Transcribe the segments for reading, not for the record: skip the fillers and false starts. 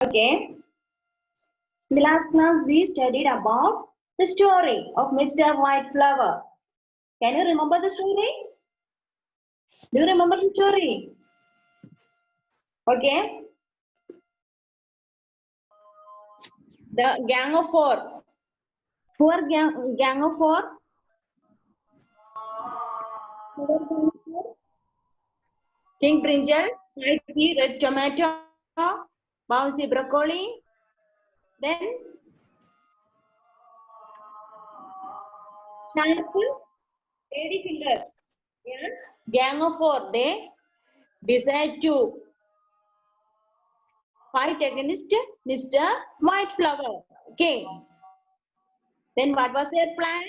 Okay. In the last class, we studied about the story of Mr. Whiteflower. Can you remember the story? Do you remember the story? Okay. The gang of four. Gang of four. King brinjal, spicy red tomato, bouncy broccoli, then sharp lady finger. Yeah. Gang of four, they decide to fight against Mr. Whiteflower. Okay. Then what was their plan?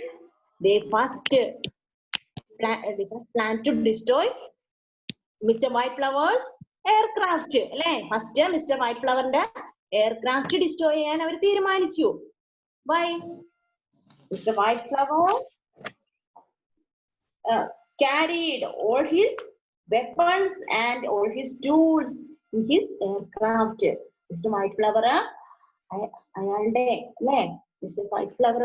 They first planned to destroy Mr. Whiteflower's aircraft. First, Mr. Whiteflower's aircraft destroy ചെയ്യാൻ അവർ തീരുമാനിച്ചു. Why? Mr. Whiteflower carried all his weapons and all his tools in his aircraft. Mr. Whiteflower അയാളുടെ അല്ലേ mister വൈറ്റ്ഫ്ലവർ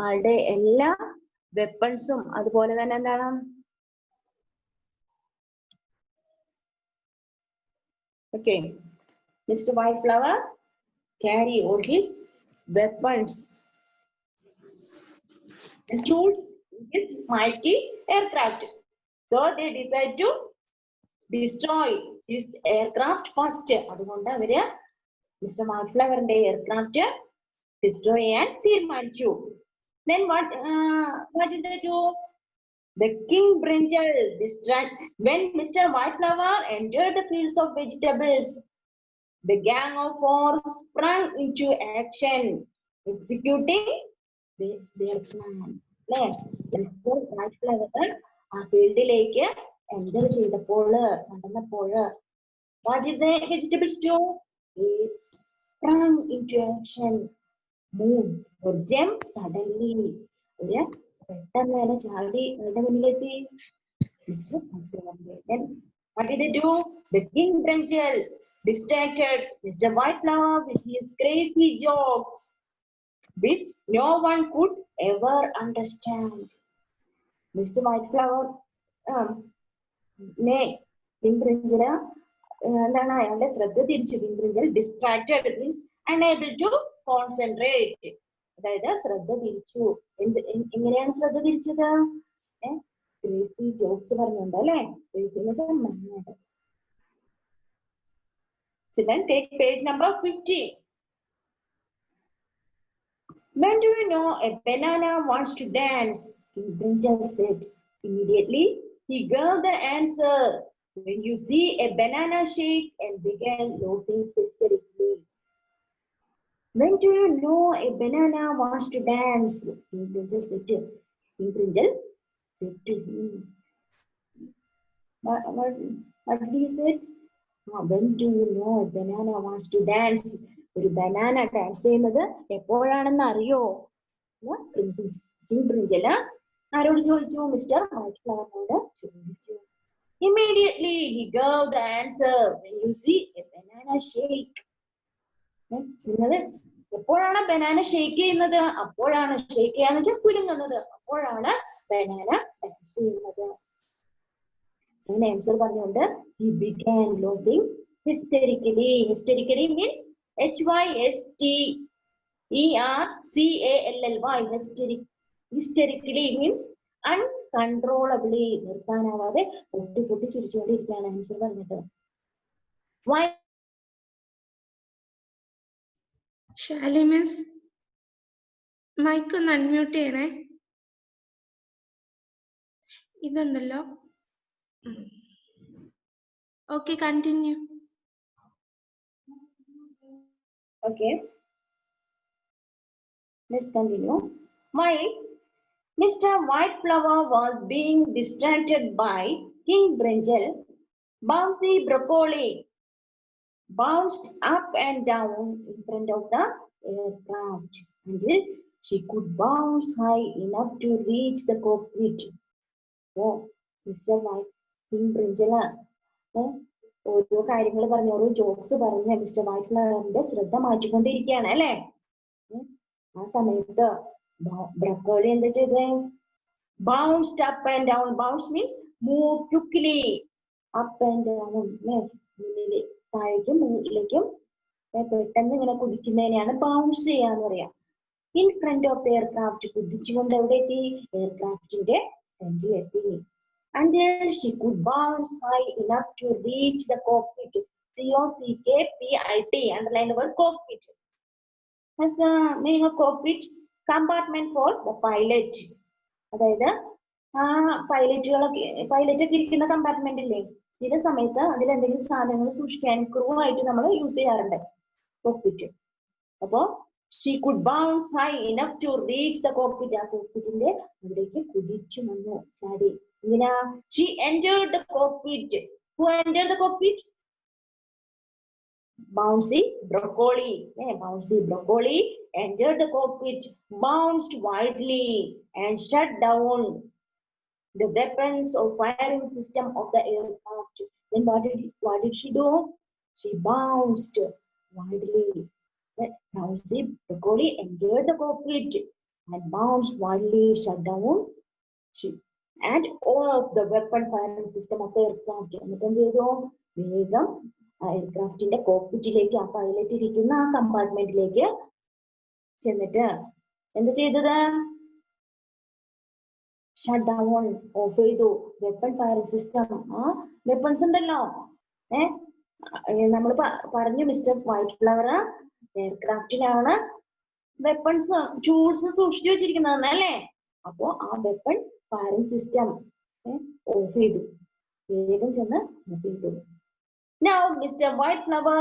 ആളുടെ എല്ലാ വെപ്പൺസും അതുപോലെ തന്നെ എന്താണ് okay Mr. Whiteflower carry all his weapons and tools in his mighty aircraft, so they decide to destroy his aircraft first. അതുകൊണ്ട് അവര് mister വൈറ്റ്ഫ്ലവറിന്റെ aircraft destroy ചെയ്യാൻ തീരുമാനിച്ചു. Then what did they do? The king brinjal when Mr. Whiteflower entered the fields of vegetables, the gang of four sprang into action, executing their plan. Mr. Whiteflower ആ ഫീൽഡിലേക്ക് enter ചെയ്തപ്പോൾ നടന്നപ്പോൾ what did the vegetables do? They sprang into action, moved or jumped suddenly. പെട്ടെന്ന് തന്നെ ചാടി അവരുടെ മുന്നിലെത്തി. Then what did they do? The king brinjal distracted Mr. Whiteflower with his crazy jokes, which no one could ever understand. Mr. Whiteflower king brinjal എന്താണ് അയാളുടെ ശ്രദ്ധ തിരിച്ചു. king brinjal distracted means unable to concentrate. അതായത് ശ്രദ്ധ തിരിച്ചു. എങ്ങനെയാണ് ശ്രദ്ധ തിരിച്ചത്? ക്രേസി ജോക്സ് പറഞ്ഞുണ്ട് അല്ലെ. ക്രേസി എന്ന് വെച്ചാൽ So then take page number 50. When do you know a banana wants to dance? King brinjal said. Immediately he gave the answer. When you see a banana shake and began laughing hysterically. When do you know a banana wants to dance? King brinjal said to him. What did he say? When do you know a banana wants to dance? ഒരു banana dance ചെയ്യുന്നത് എപ്പോഴാണെന്ന് അറിയോ? King brinjal ആരോട് ചോദിച്ചു? Mister വൈറ്റ്ഫ്ലവറിനോട് ചോദിച്ചു. Immediately he gave the answer. When you see a banana shake. എപ്പോഴാണ് banana shake ചെയ്യുന്നത്? അപ്പോഴാണ് ഷേക്ക് ചെയ്യാന്ന് വെച്ചാൽ കുലുങ്ങുന്നത്. അപ്പോഴാണ് ബനാന ഡാൻസ് ചെയ്യുന്നത്. അങ്ങനെ ആൻസർ പറഞ്ഞുകൊണ്ട് he began laughing hysterically. Hysterically means HYSTERCALLY. Hysterically means uncontrollably. നിർത്താനാവാതെ പൊട്ടി പൊട്ടി ചിരിച്ചുകൊണ്ടിരിക്കുകയാണ് ആൻസർ പറഞ്ഞിട്ട്. Why? ഷാലി മിസ് മൈക്ക് ഒന്ന് അൺമ്യൂട്ട് ചെയ്യണേ. ഇതുണ്ടല്ലോ. Okay, continue. Okay, let's continue. Why? Mr. Whiteflower was being distracted by King Brinjal. Bouncy broccoli bounced up and down in front of the aircraft until she could bounce high enough to reach the cockpit. Oh, Mr. King Brinjal ഓരോ കാര്യങ്ങൾ പറഞ്ഞ് ഓരോ jokes പറഞ്ഞ് mister White ഫ്ലവറിന്റെ ശ്രദ്ധ മാറ്റിക്കൊണ്ടിരിക്കുകയാണ് അല്ലെ. ആ സമയത്ത് broccoli എന്താ ചെയ്തേ? Bounced up and down. Bounce means move quickly. Up and down, മുന്നില് താഴേക്കും മുന്നിലേക്കും പെട്ടെന്ന് ഇങ്ങനെ കുതിക്കുന്നതിനെയാണ് ബൗൺസ് ചെയ്യാന്ന് പറയാ. In front of the aircraft, കുതിച്ചുകൊണ്ട് എവിടെ എത്തി? എയർക്രാഫ്റ്റിന്റെ ഫ്രണ്ടിൽ എത്തി. Until she could bounce high enough to reach the cockpit. C-O-C-K-P-I-T. Underline the word cockpit. What's the meaning of cockpit? Compartment for the pilot. അതായത് ആ പൈലറ്റൊക്കെ ഇരിക്കുന്ന കമ്പാർട്ട്മെന്റ് ഇല്ലേ, ചില സമയത്ത് അതിൽ എന്തെങ്കിലും സാധനങ്ങൾ സൂക്ഷിക്കാൻ ക്രൂ ആയിട്ട് നമ്മൾ യൂസ് ചെയ്യാറുണ്ട് കോക്പിറ്റ്. അപ്പോ she could bounce high enough to reach the cockpit. ആ കോക്പിറ്റിന്റെ അവിടേക്ക് കുതിച്ചു വന്നു, ചാടി. എന്തിനാ? She entered the cockpit. Who entered the cockpit? Bouncy Broccoli. Bouncy Broccoli entered the cockpit, bounced wildly and shut down the weapons or firing system of the aircraft. Then what did she do? She bounced wildly. Bouncy Broccoli entered the cockpit and bounced wildly, shut down and all of the weapon firing system of the aircraft. എന്നിട്ട് എന്ത് ചെയ്തു? വേഗം എയർക്രാഫ്റ്റിന്റെ കോക്പിറ്റിലേക്ക്, ആ pilot ഇരിക്കുന്ന ആ കമ്പാർട്ട്മെന്റിലേക്ക് ചെന്നിട്ട് എന്ത് ചെയ്തത്? ഷട്ട് ഡൗൺ, ഓഫ് ചെയ്തു. വെപ്പൺ ഫയറിംഗ് സിസ്റ്റം, ആ വെപ്പൺസ് ഉണ്ടല്ലോ, നമ്മൾ പറഞ്ഞു മിസ്റ്റർ വൈറ്റ് ഫ്ലവർ എയർക്രാഫ്റ്റിലാണ് വെപ്പൺസ് ടൂൾസ് സൂക്ഷിച്ചു വെച്ചിരിക്കുന്നത് അല്ലേ. അപ്പോ ആ വെപ്പൺ ഫയറിംഗ് സിസ്റ്റം ഓഫ് ചെയ്തു, വേഗം ചെന്ന് ഓഫ് ചെയ്തു. Now Mr. White Flower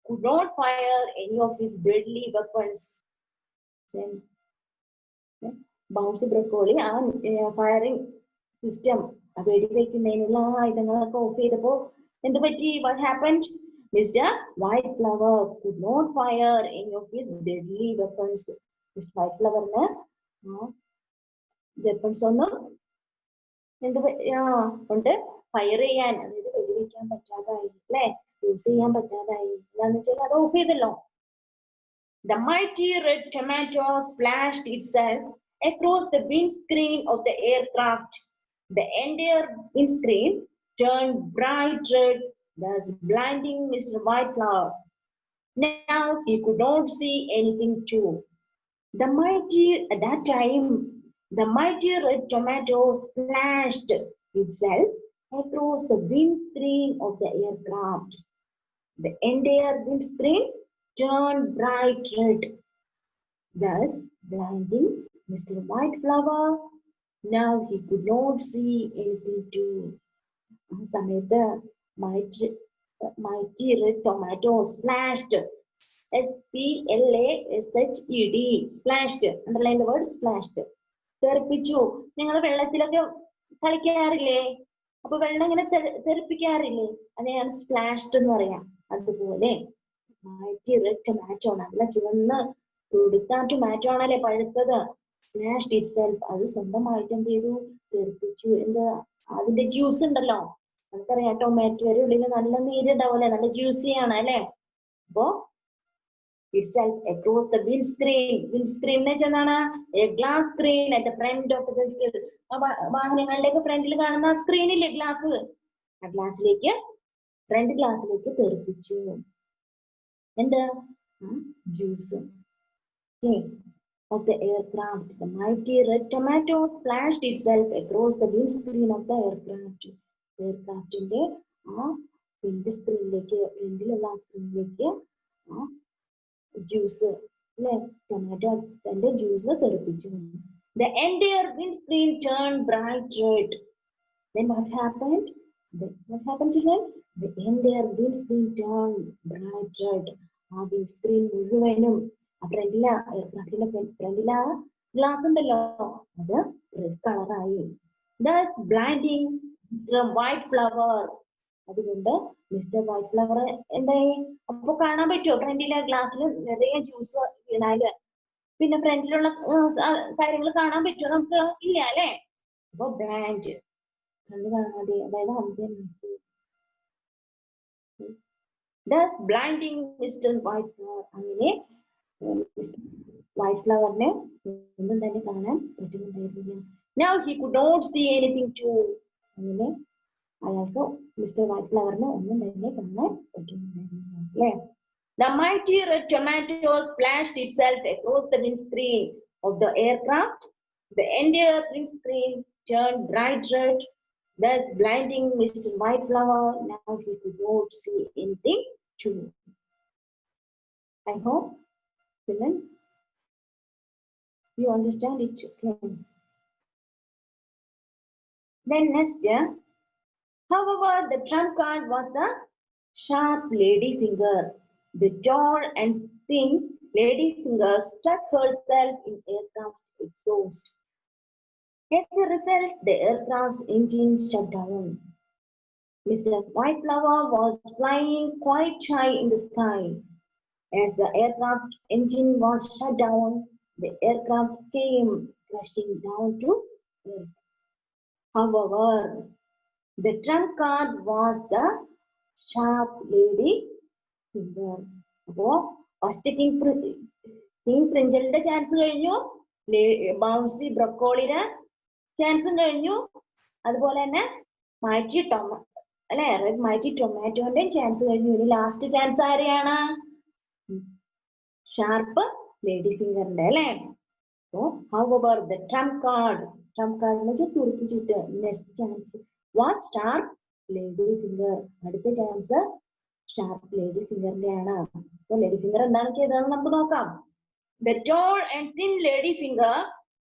could not fire any of his deadly weapons. Then Bouncy Broccoli ആ ഫയറിംഗ് സിസ്റ്റം വെടിവെക്കുന്നതിനുള്ള ആയുധങ്ങളൊക്കെ ഓഫ് ചെയ്തപ്പോ എന്ത് പറ്റി? What happened? Mr. White Flower could not fire any of his deadly weapons. Mr. White Flowerന് weapons ഒന്നും കൊണ്ട് fire ചെയ്യാൻ, അതായത് വെടിവെക്കാൻ പറ്റാതായി അല്ലെ, യൂസ് ചെയ്യാൻ പറ്റാതായി. എന്താന്ന് വെച്ചാൽ അത് ഓഫ് ചെയ്തല്ലോ. The mighty red tomato splashed itself across the windscreen of the aircraft. The entire windscreen turned bright red, thus blinding Mr. White Flower. Now he could not see anything too. At that time, the mighty red tomato splashed itself across the windscreen of the aircraft. The entire windscreen turned bright red, thus blinding Mr. White Flower. Now he could not see anything too. ആ സമയത്ത് mighty red tomato splashed, S-P-L-A-S-H-E-D, splashed. Underline the word splashed. തെറിപ്പിച്ചു. നിങ്ങൾ വെള്ളത്തിലൊക്കെ കളിക്കാറില്ലേ? അപ്പൊ വെള്ളം ഇങ്ങനെ തെറിപ്പിക്കാറില്ലേ? അതിനെയാണ് സ്പ്ലാഷ്ഡ് എന്ന് പറയാം. അതുപോലെ mighty red tomato, നല്ല ചുവന്ന് തുടുത്ത ടൊമാറ്റോ ആണല്ലേ പഴുത്തത്. സ്പ്ലാഷ്ഡ് ഇറ്റ്സെൽഫ്, അത് സ്വന്തമായിട്ട് എന്ത് ചെയ്തു? തെറിപ്പിച്ചു. എന്താ? അതിന്റെ ജ്യൂസ് ഉണ്ടല്ലോ, നമുക്കറിയാം ടൊമാറ്റോയുടെ ഉള്ളിൽ നല്ല നീരുണ്ടാവൂലെ, നല്ല ജ്യൂസിയാണ് അല്ലെ. അപ്പോ itself across the windscreen. Windscreen എന്ന് വെച്ചാൽ എന്താണ്? A glass screen at the front of the vehicle. വാഹനങ്ങളുടെയൊക്കെ ഫ്രണ്ടിൽ കാണുന്ന സ്ക്രീൻ ഇല്ലേ, ഗ്ലാസ്, ആ ഗ്ലാസ്സിലേക്ക്, ഫ്രണ്ട് ഗ്ലാസ്സിലേക്ക് തെറിപ്പിച്ചു. എന്ത്? Juice. Of the aircraft, the mighty red tomato splashed itself across the windscreen of the aircraft. എയർക്രാഫ്റ്റിന്റെ ആ വിൻഡ് സ്ക്രീനിലേക്ക്, ഫ്രണ്ടിലുള്ള ആ സ്ക്രീനിലേക്ക് ആ ജ്യൂസ് അല്ലെ, ടൊമാറ്റോന്റെ juice തെറിപ്പിച്ചു. The entire windscreen turned bright red. Then what happened? What happened to them? The entire windscreen turned bright red. ആ windscreen മുഴുവനും ഫ്രണ്ടിലെ എയർക്രാഫ്റ്റിന്റെ ഫ്രണ്ടിലെ ആ ഗ്ലാസ് ഉണ്ടല്ലോ, അത് റെഡ് കളറായി. Thus blinding Mr. White Flower. അതുകൊണ്ട് മിസ്റ്റർ വൈറ്റ് ഫ്ലവർ എന്തായി? അപ്പൊ കാണാൻ പറ്റുമോ? ഫ്രണ്ടിലെ ഗ്ലാസ്സിൽ നിറയെ ജ്യൂസ് വീണാല് പിന്നെ ഫ്രണ്ടിലുള്ള കാര്യങ്ങൾ കാണാൻ പറ്റുമോ നമുക്ക്? ഇല്ല അല്ലെ. അപ്പൊ ബ്ലാൻഡ്, കണ്ണ് കാണാതെ, അതായത് thus blinding Mr. Whiteflower. അങ്ങനെ Whiteflower-നെ ഒന്നും തന്നെ കാണാൻ പറ്റുന്നുണ്ടായിരുന്നില്ല. Now he could not see anything too. അങ്ങനെ അയാൾക്ക് മിസ്റ്റർ Whiteflower-നെ ഒന്നും തന്നെ കാണാൻ പറ്റുന്നുണ്ടായിരുന്നില്ല. അല്ലേ? The mighty red tomato splashed itself across the windscreen of the aircraft. The entire windscreen turned bright red, thus blinding Mr. Whiteflower. Now he could not see anything too. I hope, children, you understand it. Okay. Then next, however, the trump card was the sharp lady finger. The tall and thin lady finger stuck herself in aircraft exhaust. As a result, the aircraft's engine shut down. Mr. Whiteflower was flying quite high in the sky. As the aircraft engine was shut down, the aircraft came crashing down to earth. However, the trump card was the sharp lady finger. അപ്പോ first King പ്രിഞ്ചലിന്റെ chance കഴിഞ്ഞു, Bouncy ബ്രൊക്കോളിയുടെ ചാൻസും കഴിഞ്ഞു, അതുപോലെ തന്നെ Mighty ടൊമാറ്റോന്റെ chance കഴിഞ്ഞു. ഇനി ലാസ്റ്റ് ചാൻസ് ആരെയാണ്? ഷാർപ്പ് ലേഡി ഫിംഗറിന്റെ അല്ലെ. however the trump card എന്ന് വെച്ചാൽ തുറപ്പിച്ചിട്ട് next chance was Sharp Lady Finger. അടുത്ത ചാൻസ് ഷാർപ്പ് ലേഡി ഫിംഗറിന്റെ ആണ്. അപ്പൊ ലേഡി ഫിംഗർ എന്താണ് ചെയ്തതെന്ന് നമുക്ക് നോക്കാം. The tall and thin lady finger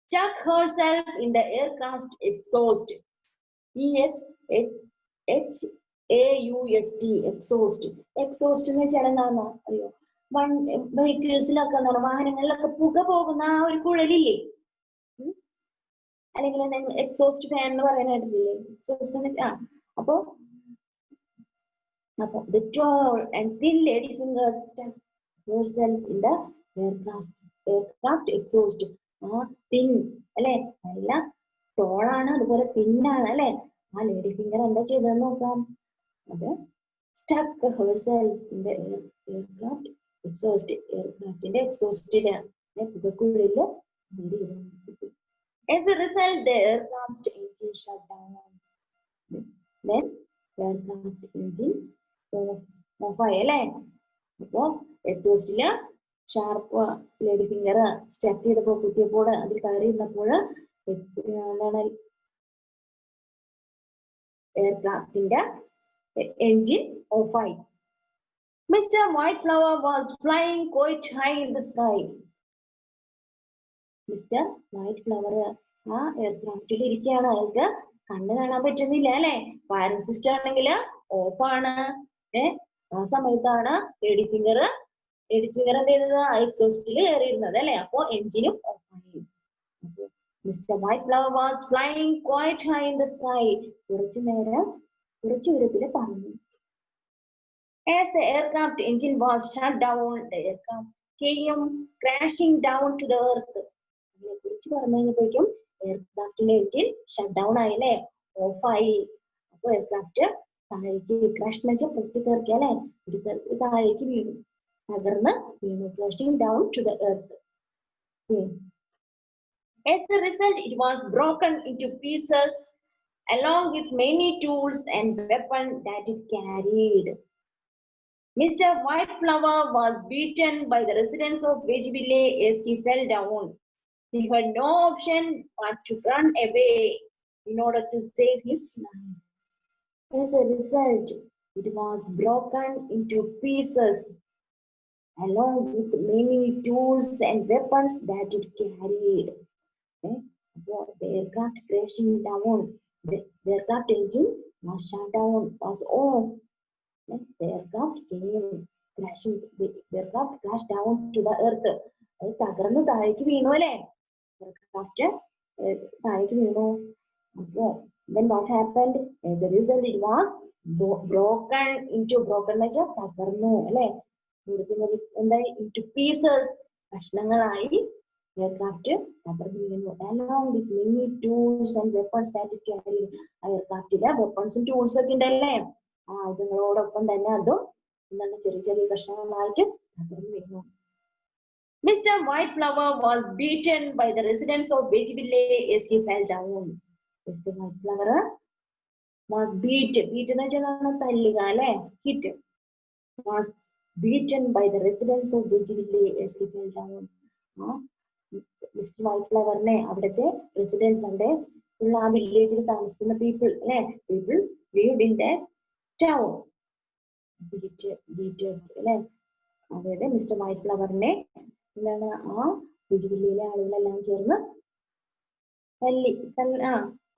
stuck herself in the aircraft exhaust. EXHAUST exhaust. exhaust എന്ന് വെച്ചാൽ എന്താണെന്ന് അറിയോ? വെഹിക്കിൾസിലൊക്കെ വാഹനങ്ങളിലൊക്കെ പുക പോകുന്ന ആ ഒരു കുഴലില്ലേ, അല്ലെങ്കിൽ എക്സോസ്റ്റ് ഫാൻ എന്ന് പറയാനായിട്ടില്ലേ? എക്സോസ്റ്റ്. അപ്പൊ the tall and thin lady finger stuck herself in the aircraft exhaust. Thin അല്ലെ, നല്ല ടോളാണ്, അതുപോലെ തിന്നാണ് അല്ലെ. ആ ലേഡി ഫിംഗർ എന്താ ചെയ്തതെന്ന് നോക്കാം. അത് stuck herself in the aircraft exhaust. എയർക്രാഫ്റ്റിന്റെ എക്സോസ്റ്റില് പുകക്കുള്ളില്. As a result, the aircraft engine shut down. Then aircraft engine off ആയി അല്ലെ. അപ്പോ എക്സോസ്റ്റില് ഷാർപ്പ് ലേഡി ഫിംഗർ സ്റ്റക്ക് ചെയ്തപ്പോ കുത്തിയപ്പോൾ അതിൽ കയറിയിരുന്നപ്പോൾ എന്താണ് എയർക്രാഫ്റ്റിന്റെ എൻജിൻ ഓഫ് ആയി. Mr. Whiteflower was flying quite high in the sky. Mr. Whiteflower ആ എയർക്രാഫ്റ്റിൽ ഇരിക്കുകയാണ്. അയാൾക്ക് കണ്ണ് കാണാൻ പറ്റുന്നില്ല അല്ലെ. ഫയറിംഗ് സിസ്റ്റം ആണെങ്കിൽ ഓഫ് ആണ്. ആ സമയത്താണ് ലേഡി ഫിംഗർ എന്ത് ചെയ്തത്? എക്സോസ്റ്റിൽ കയറിയിരുന്നത് അല്ലെ. അപ്പോ എൻജിനും ഓഫ് ആയി. Mr. Whiteflower was flying quite high in the sky. കുറച്ചു ഉയരത്തിൽ പറന്നു. As the aircraft engine was shut down, the aircraft came crashing down to the earth. കുറച്ച് പറഞ്ഞു കഴിഞ്ഞപ്പോഴേക്കും എയർക്രാഫ്റ്റിന്റെ എൻജിൻ ഷട്ട് ഡൗൺ ആയില്ലേ, ഓഫ് ആയി. അപ്പൊ എയർക്രാഫ്റ്റ് താഴേക്ക് ക്രാഷ് എന്ന് വെച്ചാൽ പൊട്ടിത്തെറിക്കുക അല്ലെ, താഴേക്ക് വീണു, തകർന്ന് വീണു. crashing down to the earth. As a result, it was broken into pieces along with many tools and weapons that it carried. Mr. Whiteflower was beaten by the residents of Wedgeville as he fell down. He had no option but to run away in order to save his life. As a result, it was broken into pieces along with many tools and weapons that it carried. The aircraft crashing down. The aircraft engine was shut down, was off. The aircraft came crashing. The aircraft crashed down to the earth. അത് തകർന്ന് താഴേക്ക് വീണു അല്ലെ. Aircraft താഴേക്ക് വീണു. അപ്പോ then what happened? As a result, it was broken into എന്ന് വെച്ചാൽ തകർന്നു അല്ലെ. എന്തായി? into pieces, കഷ്ണങ്ങളായി എയർക്രാഫ്റ്റ് തകർന്നു വീണു. along with many tools and weapons that it carried. എയർക്രാഫ്റ്റിലെ വെപ്പൺസും ടൂൾസും ഒക്കെ ഉണ്ടല്ലേ. ആയുധങ്ങളോടൊപ്പം തന്നെ അതും എന്താണ് ചെറിയ ചെറിയ കഷ്ണങ്ങളായിട്ട് തകർന്നു വരുന്നു. Mr. Whiteflower was beaten by the residents of Vejiville as he fell down. Mr. Whiteflower was beaten എന്ന് വെച്ചാൽ തല്ലുക അല്ലെ, hit, was beaten by the residents of Vejiville as he fell down. Mister വൈറ്റ്ഫ്ലവറിനെ അവിടുത്തെ റെസിഡൻസ്, അവിടെ ഉള്ള ആ വില്ലേജിൽ താമസിക്കുന്ന പീപ്പിൾ അല്ലെ, people lived in that town. അല്ലെ, അതായത് മിസ്റ്റർ വൈറ്റ്ഫ്ലവറിനെ എന്താണ് ആ വിജിവില്ലയിലെ ആളുകളെല്ലാം ചേർന്ന്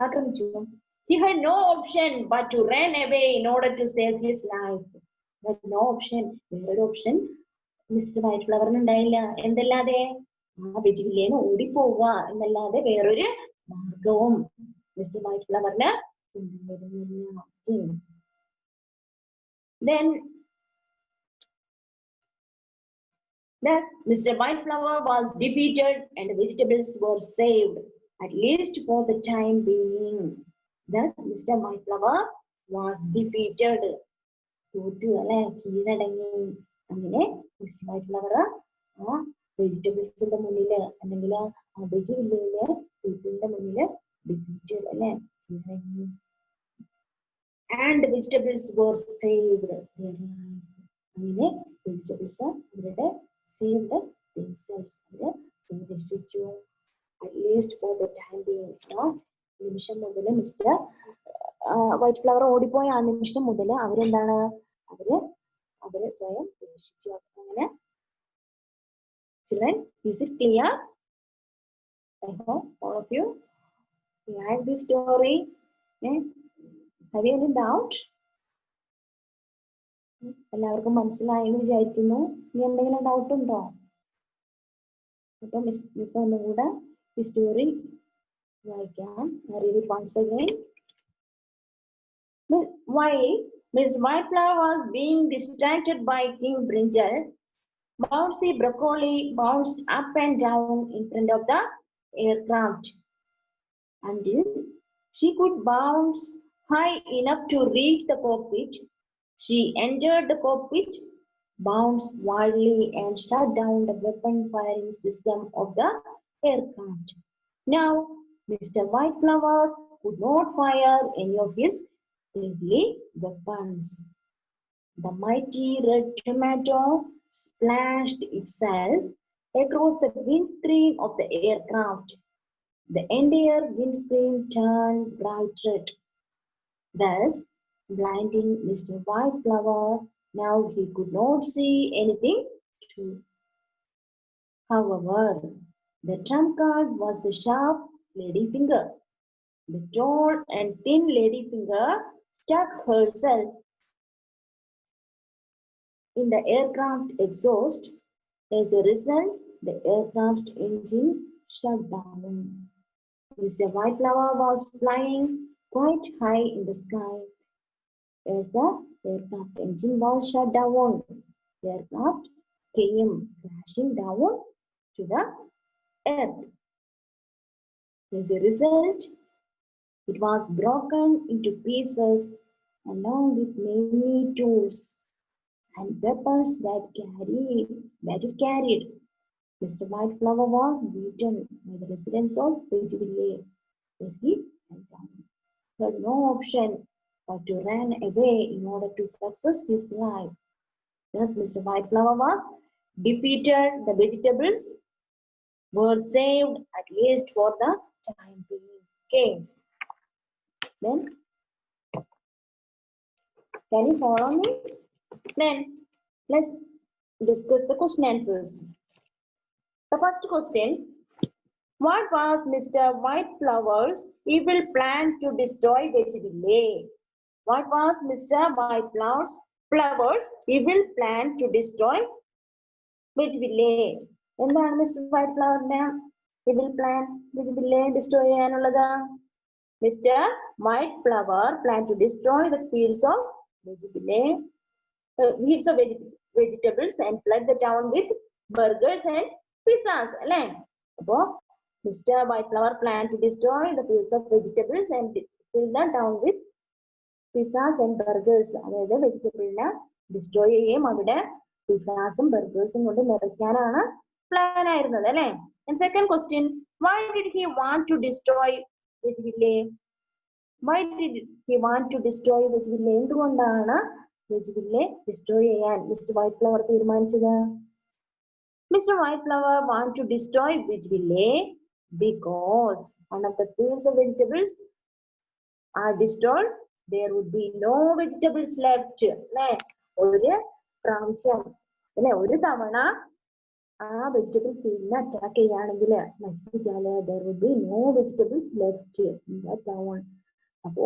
ആക്രമിച്ചു. He had no option but to run away in order to save his life. But no option, വേറൊരു ഓപ്ഷൻ മിസ്റ്റർ വൈറ്റ്ഫ്ലവറിന് ഉണ്ടായില്ല. എന്തല്ലാതെ ആ വിജിവില്ലയിൽ ഓടിപ്പോവുക എന്നല്ലാതെ വേറൊരു മാർഗവും മിസ്റ്റർ വൈറ്റ്ഫ്ലവറിന് ഉണ്ടായിരുന്നില്ല. Then thus, Mr. Whiteflower was defeated and the vegetables were saved, at least for the time being. Thus, Mr. Whiteflower was defeated. അങ്ങനെ mister വൈറ്റ്ഫ്ലവർ ആ വെജിറ്റബിൾസിന്റെ മുന്നിൽ അല്ലെങ്കിൽ ആ വെജിവില്ലയിലെ പീപ്പിളിന്റെ മുന്നിൽ ഡിഫീറ്റഡ് അല്ലെ, and vegetables were saved. അങ്ങനെ വെജിറ്റബിൾസ് അവരുടെ saved themselves, രക്ഷിച്ചു. At least for the time being. നിമിഷം മുതൽ മിസ്റ്റർ വൈറ്റ്ഫ്ലവർ ഓടിപ്പോയ ആ നിമിഷം മുതൽ അവരെന്താണ് അവരെ സ്വയം രക്ഷിച്ചു. അങ്ങനെ children, is it clear? I hope all of you like this story. Have you any doubt? എല്ലാവർക്കും മനസ്സിലായെന്ന് വിചാരിക്കുന്നു. ഇനി എന്തെങ്കിലും ഡൗട്ട് ഉണ്ടോ? അപ്പൊ മിസ് ഒന്നും കൂടെ ഈ സ്റ്റോറി വായിക്കാം. read it once again. While Miss Whiteflower was being distracted by King Brinjal, Bouncy Broccoli bounced up and down in front of the aircraft until she could bounce high enough to reach the cockpit. She entered the cockpit, bounced wildly and shut down the weapon firing system of the aircraft. Now, Mr. Whiteflower could not fire any of his deadly weapons. The mighty red tomato splashed itself across the windscreen of the aircraft. The entire windscreen turned bright red, thus blinding Mr. Whiteflower. Now he could not see anything too. However, the trump card was the sharp ladyfinger. The tall and thin ladyfinger stuck herself in the aircraft exhaust. As a result, the aircraft engine shut down. Mr. Whiteflower was flying quite high in the sky. As the aircraft engine was shut down, the aircraft came crashing down to the earth. As a result, it was broken into pieces along with many tools and weapons that it carried. Mr. Whiteflower was beaten by the residents of Vejiville as he fell down. He had no option but to run away in order to success his life. Thus, Mr. Whiteflower was defeated. The vegetables were saved, at least for the time being. Okay. Then, can you follow me? Then, let's discuss the question answers. The first question: what was Mr. Whiteflower's evil plan to destroy Vejiville? What was Mr. Whiteflower's evil plan to destroy Vejiville? എന്താണ് mister വൈറ്റ്ഫ്ലവറിന്റെ evil plan Vejiville destroy ചെയ്യാനുള്ളത്? Mr. Whiteflower planned to destroy the fields of Vejiville, vegetables and flood the town with burgers and pizzas. അല്ലേ? അപ്പോ Mr. Whiteflower planned to destroy the fields of vegetables and fill the town with pizzas and burgers. അതായത് വെജിറ്റബിളിനെ destroy ചെയ്യുകയും അവിടെ പിസാസും ബർഗേഴ്സും കൊണ്ട് നിറയ്ക്കാനാണ് plan ആയിരുന്നത് അല്ലെ. Second question, why did he want to destroy വെജിവില്ലെ? Why did he want to destroy വെജിവില്ലെ? എന്തുകൊണ്ടാണ് വെജിവില്ലെ destroy ചെയ്യാൻ mister White flower തീരുമാനിച്ചത്? Mr. Whiteflower want to destroy വെജിവില്ലെ because one of the fields of vegetables are destroyed, there would be no vegetables left. അല്ലെ, ഒരു പ്രാവശ്യം അല്ലെ, ഒരു തവണ ആ വെജിറ്റബിൾ ഫീൽഡിനെ അറ്റാക്ക് ചെയ്യുകയാണെങ്കിൽ നശിപ്പിച്ചാല് there would be no vegetables left in that town. അപ്പോ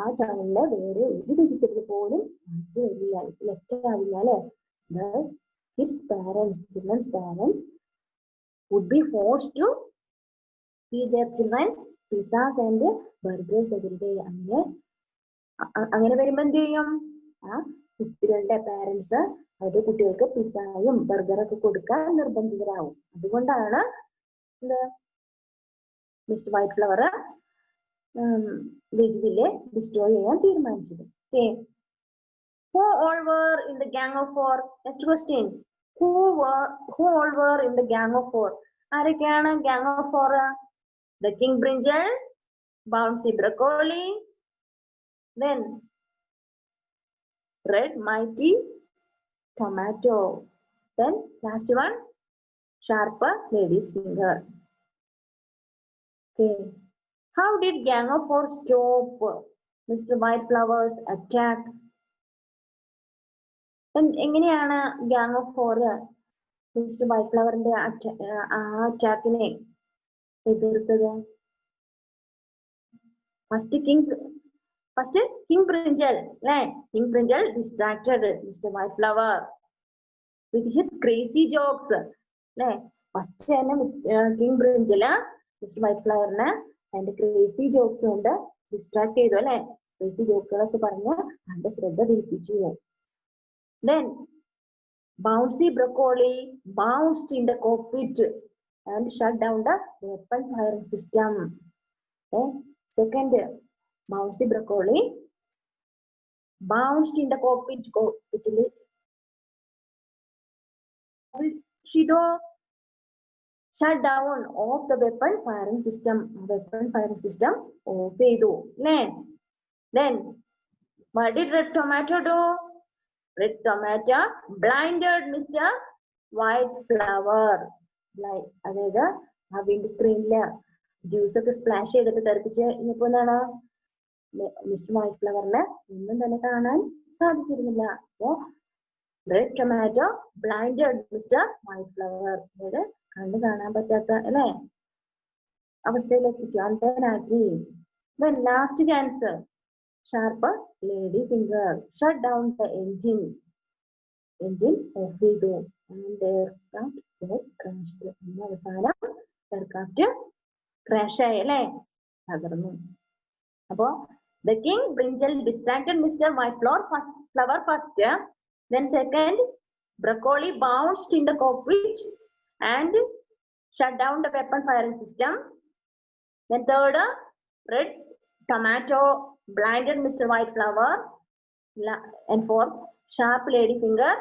ആ ടൗണില് വേറെ ഒരു വെജിറ്റബിൾ പോലും ലെഫ്റ്റ് ആവില്ല അല്ലെ. His parents, children's parents would be forced to feed their children pizzas and burgers every day. അങ്ങനെ വരുമ്പോ എന്ത് ചെയ്യും? ആ കുട്ടികളുടെ പാരന്റ്സ് അവരുടെ കുട്ടികൾക്ക് പിസ്സയും ബർഗറൊക്കെ കൊടുക്കാൻ നിർബന്ധിതരാകും. അതുകൊണ്ടാണ് മിസ്റ്റർ വൈറ്റ് ഫ്ലവർ വെജിവില്ലെ ഡിസ്ട്രോയ് ചെയ്യാൻ തീരുമാനിച്ചത്. Okay. Who all were in the gang of four? Next question. Who all were in the gang of four? ആരൊക്കെയാണ് gang of four? The king brinjal, bouncy broccoli, then red mighty tomato, then last one sharp lady's finger. Okay. How did gang of four stop Mr. White Flower's attack? എങ്ങനെയാണ് gang of four Mister White ഫ്ലവറിന്റെ അറ്റാക്കിനെ എതിർത്തത്? First King Brinjal അല്ലെ. King Brinjal distracted Mister White Flower with his crazy jokes അല്ലെ. First തന്നെ King Brinjal Mister White ഫ്ലവറിനെ അതിന്റെ crazy jokes കൊണ്ട് ഡിസ്ട്രാക്ട് ചെയ്തു അല്ലെ. ക്രേസി ജോക്കുകളൊക്കെ പറഞ്ഞ് അതിന്റെ ശ്രദ്ധ തിരിപ്പിച്ചു. Then bouncy broccoli bounced in the cockpit and shut down the weapon firing system. Okay. Second, bouncy broccoli bounced in the cockpit. She shut down off the weapon firing system. Off ചെയ്തു. Then what did red tomato do? Red tomato blinded Mr. White Flower. അതായത് ആ wind സ്ക്രീനില് juice ഒക്കെ splash ചെയ്തിട്ട് തെറിപ്പിച്ച് ഇനിയിപ്പോ എന്താണ് mister white ഫ്ലവറിന് ഒന്നും തന്നെ കാണാൻ സാധിച്ചിരുന്നില്ല. അപ്പോ Red Tomato blinded Mister White Flower, അതായത് കണ്ണ് കാണാൻ പറ്റാത്ത അല്ലെ അവസ്ഥയിലെത്തിച്ചു, അന്ധനാക്കി. Last chance sharp lady finger shut down the engine off ചെയ്തു and aircraft crashed. അവസാനം എയർക്രാഫ്റ്റ് ക്രാഷ് ആയി അല്ലെ, തകർന്നു. അപ്പോ the king brinjal distracted Mr. White Flower first, then second broccoli bounced in the cockpit and shut down the weapon firing system, then third red tomato blinded Mr. White Flower, and fourth sharp lady finger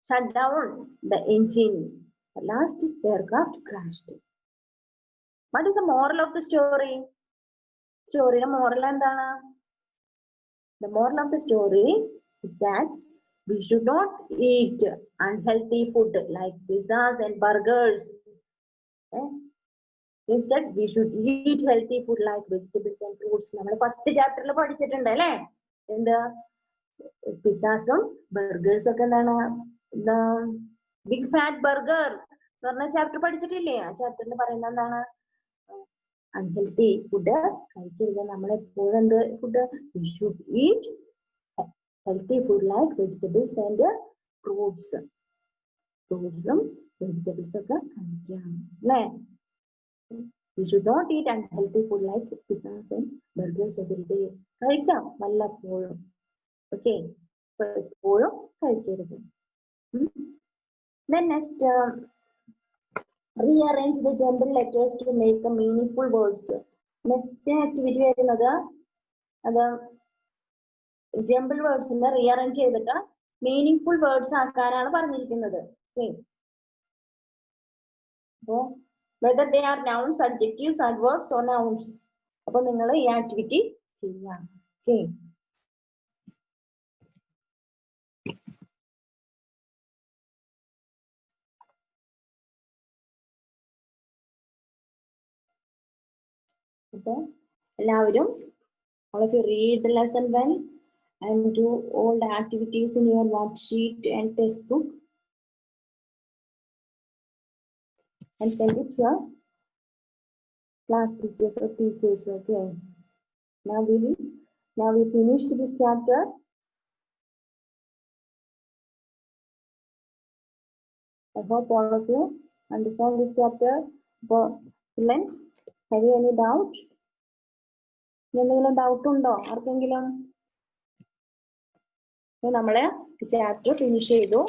shut down the engine. The last aircraft crashed. What is the moral of the story? Story moral endana? The moral of the story is that we should not eat unhealthy food like pizzas and burgers. Instead, we should eat healthy food like vegetables and fruits. നമ്മൾ first ചാപ്റ്ററിൽ പഠിച്ചിട്ടുണ്ട് അല്ലെ, എന്താ പിസ്സാസും ബർഗേഴ്സും ഒക്കെ എന്താണ് big fat burger എന്ന് പറഞ്ഞ chapter പഠിച്ചിട്ടില്ലേ? ആ ചാപ്റ്ററിൽ പറയുന്നത് എന്താണ്? അൺഹെൽത്തി ഫുഡ് കഴിക്കരുത്. നമ്മളെപ്പോഴും എന്ത് food? We should eat healthy food like vegetables and ഫ്രൂട്ട്സും വെജിറ്റബിൾസ് ഒക്കെ കഴിക്കാം അല്ലേ? We should not eat unhealthy food like pizzas and burgers every day. കഴിക്കാം വല്ലപ്പോഴും, ഓക്കെ, എപ്പോഴും കഴിക്കരുത്. Then next, rearrange the jumbled letters to make a meaningful words. Next activity വരുന്നത് അത് jumble words rearrange ചെയ്തിട്ട് meaningful words ആക്കാനാണ് പറഞ്ഞിരിക്കുന്നത്. Okay. So, whether they are nouns, adjectives, adverbs or nouns. അപ്പോൾ നിങ്ങൾ ഈ ആക്ടിവിറ്റി ചെയ്യാം. Okay. Okay. എല്ലാവരും all of you read the lesson well and do all the activities in your worksheet and test book and send it to your class teachers or teachers. Okay. Now we finished this chapter. I hope all of you understand this chapter. Children, have you any doubt? എന്തെങ്കിലും doubt ഉണ്ടോ ആർക്കെങ്കിലും? നമ്മള് chapter finish ചെയ്തു.